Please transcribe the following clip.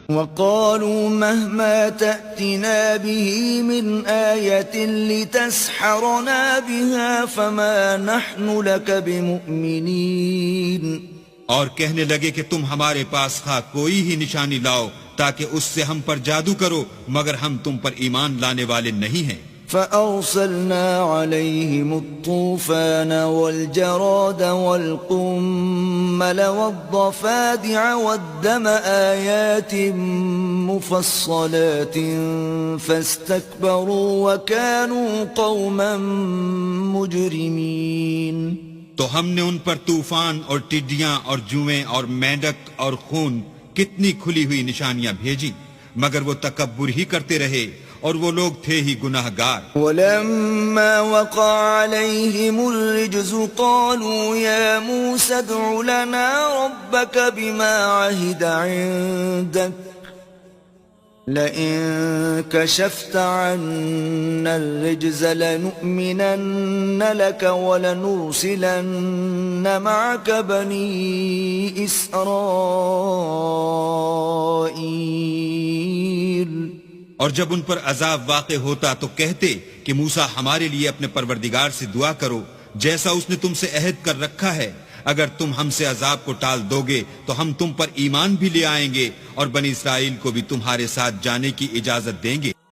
وقالوا مهما تأتنا به من آية لتسحرنا بها فما نحن لك بمؤمنين. اور کہنے لگے کہ تم ہمارے پاس خواہ کوئی ہی نشانی لاؤ تاکہ اس سے ہم پر جادو کرو، مگر ہم تم پر ایمان لانے والے نہیں ہیں. فأرسلنا عليهم الطوفان والجراد والقمل والضفادع والدم آيات مفصلات فاستكبروا وكانوا قوما مجرمين. تو ہم نے ان پر طوفان اور ٹڈیاں اور جوئیں اور مینڈک اور خون کتنی کھلی ہوئی نشانیاں بھیجی، مگر وہ تکبر ہی کرتے رہے اور وہ لوگ تھے ہی گناہگار. ولما وقع عليهم الرجز قالوا يا موسى ادع لنا ربك بما عهد عندك لئن كشفت عنا الرجز لنؤمنن لك ولنرسلن معك بني إسرائيل. اور جب ان پر عذاب واقع ہوتا تو کہتے کہ موسیٰ ہمارے لیے اپنے پروردگار سے دعا کرو جیسا اس نے تم سے عہد کر رکھا ہے. اگر تم ہم سے عذاب کو ٹال دو گے تو ہم تم پر ایمان بھی لے آئیں گے اور بنی اسرائیل کو بھی تمہارے ساتھ جانے کی اجازت دیں گے.